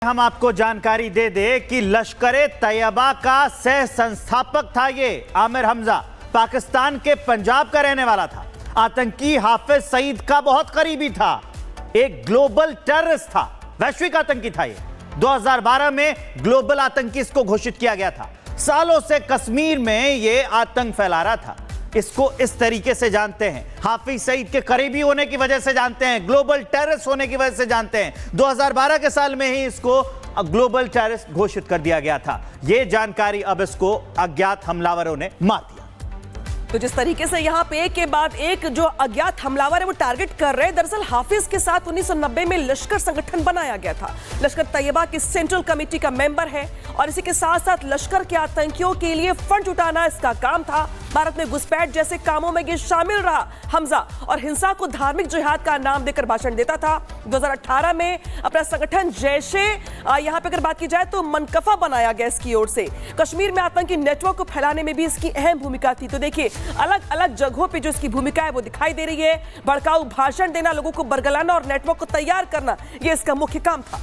हम आपको जानकारी दे दे कि लश्कर-ए तैयबा का सह संस्थापक था ये आमिर हमजा। पाकिस्तान के पंजाब का रहने वाला था। आतंकी हाफिज सईद का बहुत करीबी था। एक ग्लोबल टेररिस्ट था, वैश्विक आतंकी था ये। 2012 में ग्लोबल आतंकी इसको घोषित किया गया था। सालों से कश्मीर में ये आतंक फैला रहा था। इसको इस तरीके से जानते हैं, हाफिज सईद के करीबी होने की वजह से जानते हैं, ग्लोबल टेररिस्ट होने की वजह से जानते हैं। 2012 के साल में ही इसको ग्लोबल टेररिस्ट घोषित कर दिया गया था। यह जानकारी अब इसको अज्ञात हमलावरों ने मार दिया। तो जिस तरीके से यहाँ पे एक के बाद एक जो अज्ञात हमलावर है वो टारगेट कर रहे हैं, दरअसल हाफिज के साथ 1990 में लश्कर संगठन बनाया गया था। लश्कर तैयबा की सेंट्रल कमेटी का मेंबर है और इसी के साथ साथ लश्कर के आतंकियों के लिए फंड जुटाना इसका काम था। भारत में घुसपैठ जैसे कामों में ये शामिल रहा हमजा और हिंसा को धार्मिक जिहाद का नाम देकर भाषण देता था। 2018 में अपना संगठन जैशे यहाँ पे अगर बात की जाए तो मनकफा बनाया गया इसकी ओर से। कश्मीर में आतंकी नेटवर्क को फैलाने में भी इसकी अहम भूमिका थी। तो देखिए अलग अलग जगहों पे जो इसकी भूमिका है वो दिखाई दे रही है। भड़काऊ भाषण देना, लोगों को बरगलाना और नेटवर्क को तैयार करना, ये इसका मुख्य काम था।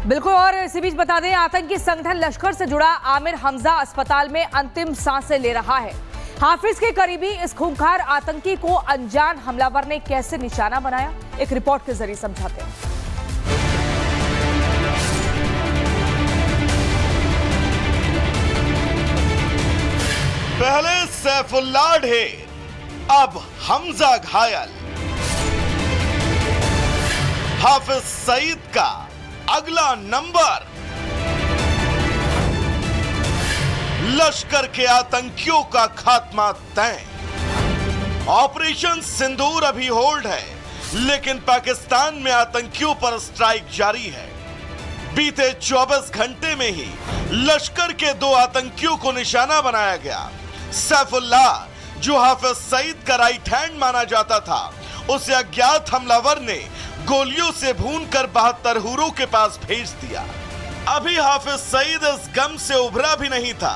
बिल्कुल। और इसी बीच बता दें, आतंकी संगठन लश्कर से जुड़ा आमिर हमजा अस्पताल में अंतिम सांसें ले रहा है। हाफिज के करीबी इस खूंखार आतंकी को अनजान हमलावर ने कैसे निशाना बनाया, एक रिपोर्ट के जरिए समझाते हैं। पहले सैफुल्लाह ढेर, अब हमजा घायल। हाफिज सईद का अगला नंबर। लश्कर के आतंकियों का खात्मा तय। ऑपरेशन सिंदूर अभी होल्ड है, लेकिन पाकिस्तान में आतंकियों पर स्ट्राइक जारी है। बीते 24 घंटे में ही लश्कर के 2 आतंकियों को निशाना बनाया गया। सैफुल्लाह, जो हाफिज सईद का राइट हैंड माना जाता था, उसे अज्ञात हमलावर ने गोलियों से भूनकर 72 हूरों के पास भेज दिया। अभी हाफिज सईद इस गम से उभरा भी नहीं था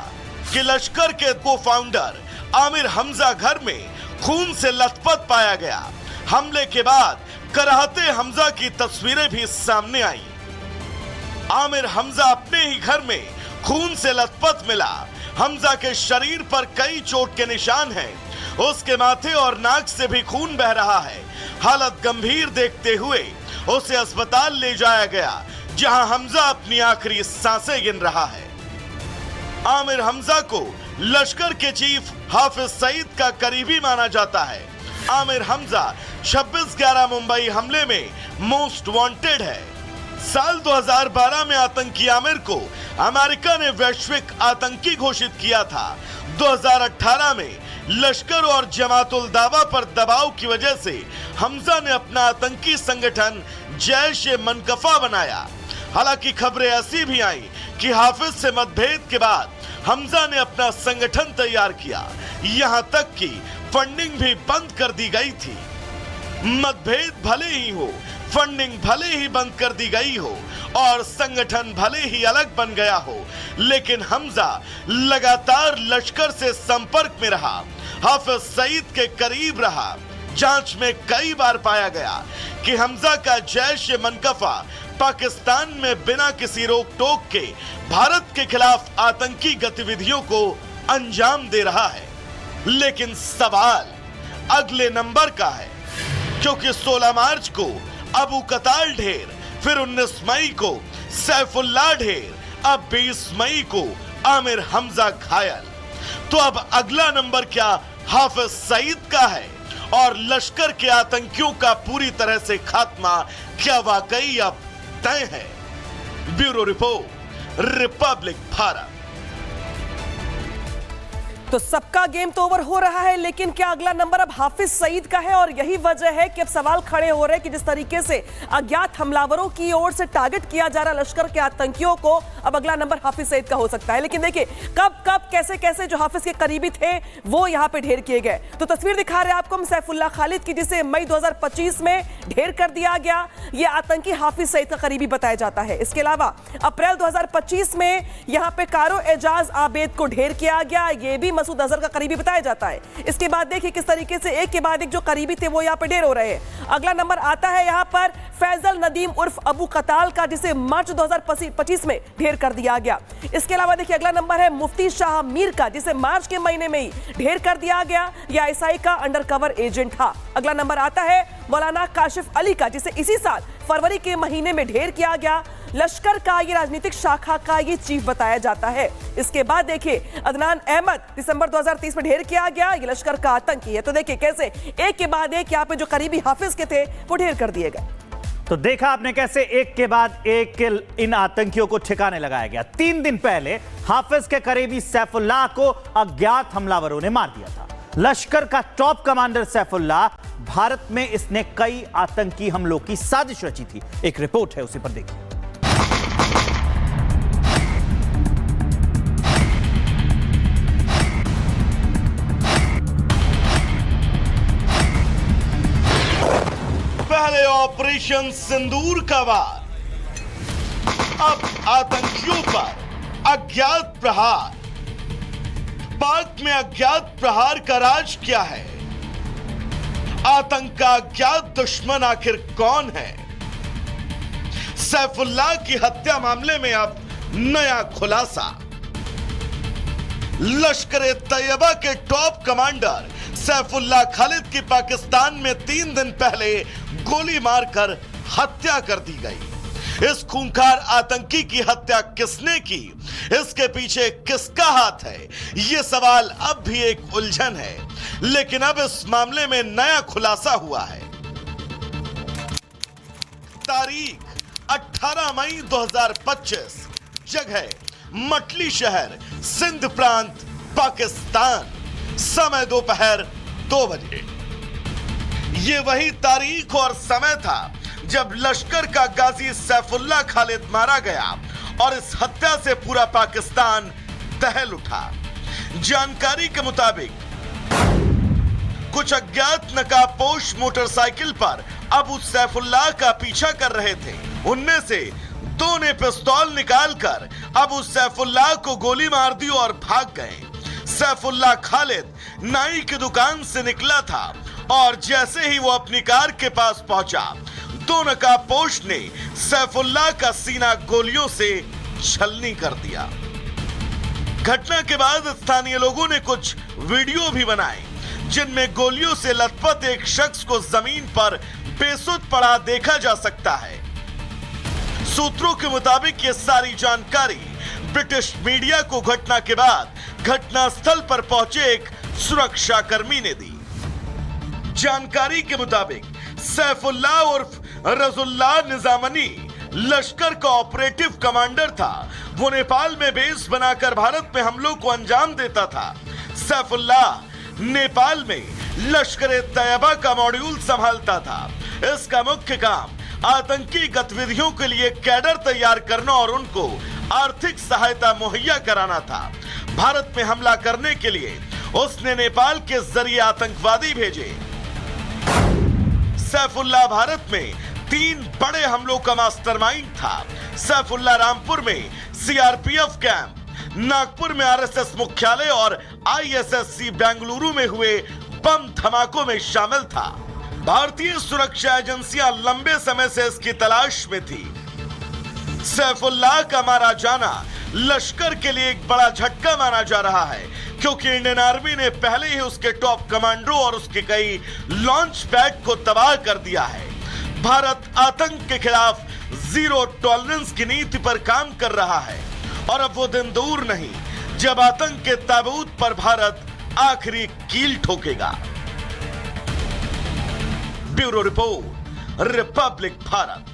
कि लश्कर के को-फाउंडर आमिर हमजा घर में खून से लथपथ पाया गया। हमले के बाद कराहते हमजा की तस्वीरें भी सामने आई। आमिर हमजा अपने ही घर में खून से लथपथ मिला। हमजा के शरीर पर कई चोट के निशान हैं। उसके माथे और नाक से भी खून बह रहा है। हालत गंभीर देखते हुए उसे अस्पताल ले जाया गया, जहां हमजा अपनी आखिरी सांसें गिन रहा है। आमिर हमजा को लश्कर के चीफ हाफिज सईद का करीबी माना जाता है। आमिर हमजा 26/11 मुंबई हमले में मोस्ट वांटेड है। साल 2012 में आतंकी आमिर को अमेरिका ने वैश्विक आतंकी घोषित किया था। 2018 में लश्कर और जमातुल दावा पर दबाव की वजह से हमजा ने अपना आतंकी संगठन जैश-ए-मनकफा बनाया। हालांकि खबरें ऐसी भी आई कि हाफिज से मतभेद के बाद हमजा ने अपना संगठन तैयार किया। यहां तक कि फंडिंग भी बंद कर दी गई थी। मतभेद भले ही हो, फंडिंग भले ही बंद कर दी गई हो और संगठन भले ही अलग बन गया हो, लेकिन हमजा लगातार लश्कर से संपर्क में रहा, हाफिज सईद के करीब रहा। जांच में कई बार पाया गया कि हमजा का जैश-ए-मनकफा पाकिस्तान में बिना किसी रोक टोक के भारत के खिलाफ आतंकी गतिविधियों को अंजाम दे रहा है। लेकिन सवाल अगले नंबर का है, क्योंकि 16 मार्च को अबू कताल ढेर, फिर 19 मई को सैफुल्लाह ढेर, अब 20 मई को आमिर हमजा घायल। तो अब अगला नंबर क्या हाफिज सईद का है और लश्कर के आतंकियों का पूरी तरह से खात्मा क्या वाकई अब तय है? Bureau report, Republic Bharat. तो सबका गेम तो ओवर हो रहा है, लेकिन क्या अगला नंबर अब हाफिज सईद का है? और यही वजह है कि अब सवाल खड़े हो रहे हैं कि जिस तरीके से अज्ञात हमलावरों की ओर से टारगेट किया जा रहा लश्कर के आतंकियों को, अब अगला नंबर हाफिज सईद का हो सकता है। लेकिन देखिए कब कब कैसे कैसे जो हाफिज के करीबी थे वो यहाँ पे ढेर किए गए। तो तस्वीर दिखा रहे हैं आपको हम सैफुल्लाह खालिद की, जिसे मई 2025 में ढेर कर दिया गया। ये आतंकी हाफिज सईद का करीबी बताया जाता है। इसके अलावा अप्रैल 2025 में यहाँ पे कारो एजाज आबेद को ढेर किया गया। ये भी मसूद अजहर का करीबी बताया जाता है। इसके बाद देखिए किस तरीके से एक के बाद एक जो करीबी थे वो यहाँ पे ढेर हो रहे हैं। अगला नंबर आता है यहाँ पर फैजल नदीम उर्फ अबू कताल का, जिसे मार्च 2025 में ढेर कर दिया गया। इसके अलावा देखिए अगला नंबर है मुफ्ती शाह मीर का, जिसे मार्च के महीने में ही ढेर कर दिया गया। यह आईएसआई का अंडरकवर एजेंट था। अगला नंबर आता है मौलाना काशिफ अली का, जिसे इसी साल फरवरी के महीने में ढेर किया गया। लश्कर का ये राजनीतिक शाखा का ये चीफ बताया जाता है। इसके बाद देखिए अदनान अहमद, दिसंबर 2030 में ढेर किया गया। ये लश्कर का आतंकी है। तो देखिए कैसे एक के बाद एक यहाँ पे जो करीबी हाफिज के थे वो ढेर कर दिए गए। तो देखा आपने कैसे एक के बाद एक इन आतंकियों को ठिकाने लगाया गया। 3 दिन पहले हाफिज के करीबी सैफुल्लाह को अज्ञात हमलावरों ने मार दिया था। लश्कर का टॉप कमांडर सैफुल्लाह, भारत में इसने कई आतंकी हमलों की साजिश रची थी। एक रिपोर्ट है, उसी पर देखिए। पहले ऑपरेशन सिंदूर का वार, अब आतंकियों पर अज्ञात प्रहार। पाक में अज्ञात प्रहार का राज क्या है? आतंक का अज्ञात दुश्मन आखिर कौन है? सैफुल्लाह की हत्या मामले में अब नया खुलासा। लश्कर तैयबा के टॉप कमांडर सैफुल्लाह खालिद की पाकिस्तान में 3 दिन पहले गोली मारकर हत्या कर दी गई। इस खूंखार आतंकी की हत्या किसने की? इसके पीछे किसका हाथ है? यह सवाल अब भी एक उलझन है, लेकिन अब इस मामले में नया खुलासा हुआ है। तारीख 18 मई 2025, जगह मटली शहर, सिंध प्रांत, पाकिस्तान। समय दोपहर 2 बजे। यह वही तारीख और समय था जब लश्कर का गाजी सैफुल्लाह खालिद मारा गया और इस हत्या से पूरा पाकिस्तान दहल उठा। जानकारी के मुताबिक कुछ अज्ञात नकाबपोश मोटरसाइकिल पर अबू सैफुल्लाह का पीछा कर रहे थे। उनमें से 2 ने पिस्तौल निकालकर अबू सैफुल्लाह को गोली मार दी और भाग गए। सैफुल्लाह खालिद नाई की दुकान से निकला था और जैसे ही वो अपनी कार के पास पहुंचा, 2 नकाबपोश ने सैफुल्लाह का सीना गोलियों से छलनी कर दिया। घटना के बाद स्थानीय लोगों ने कुछ वीडियो भी बनाए, जिनमें गोलियों से लथपथ एक शख्स को जमीन पर बेसुध पड़ा देखा जा सकता है। सूत्रों के मुताबिक ये सारी जानकारी ब्रिटिश मीडिया को घटना के बाद घटनास्थल पर पहुंचे एक सुरक्षा कर्मी ने दी। जानकारी के मुताबिक सैफुल्लाह उर्फ रजुल्लाह निजामनी लश्कर का ऑपरेटिव कमांडर था। वो नेपाल में बेस बनाकर भारत में हमलों को अंजाम देता था। सैफुल्लाह नेपाल में लश्कर तैयबा का मॉड्यूल संभालता था। इसका मुख्य काम आतंकी गतिविधियों के लिए कैडर तैयार करना और उनको आर्थिक सहायता मुहैया कराना था। भारत में हमला करने के लिए उसने नेपाल के जरिए आतंकवादी भेजे। सैफुल्लाह भारत में 3 बड़े हमलों का मास्टरमाइंड था। सैफुल्लाह रामपुर में सीआरपीएफ कैंप, नागपुर में आरएसएस मुख्यालय और आईएसएससी बेंगलुरु में हुए बम धमाकों में शामिल था। भारतीय सुरक्षा एजेंसियां लंबे समय से इसकी तलाश में थी। सैफुल्लाह का मारा जाना लश्कर के लिए एक बड़ा झटका माना जा रहा है, क्योंकि इंडियन आर्मी ने पहले ही उसके टॉप कमांडरों और उसके कई लॉन्च पैड को तबाह कर दिया है। भारत आतंक के खिलाफ जीरो टॉलरेंस की नीति पर काम कर रहा है और अब वो दिन दूर नहीं जब आतंक के ताबूत पर भारत आखिरी कील ठोकेगा। Bureau report, Republic Bharat.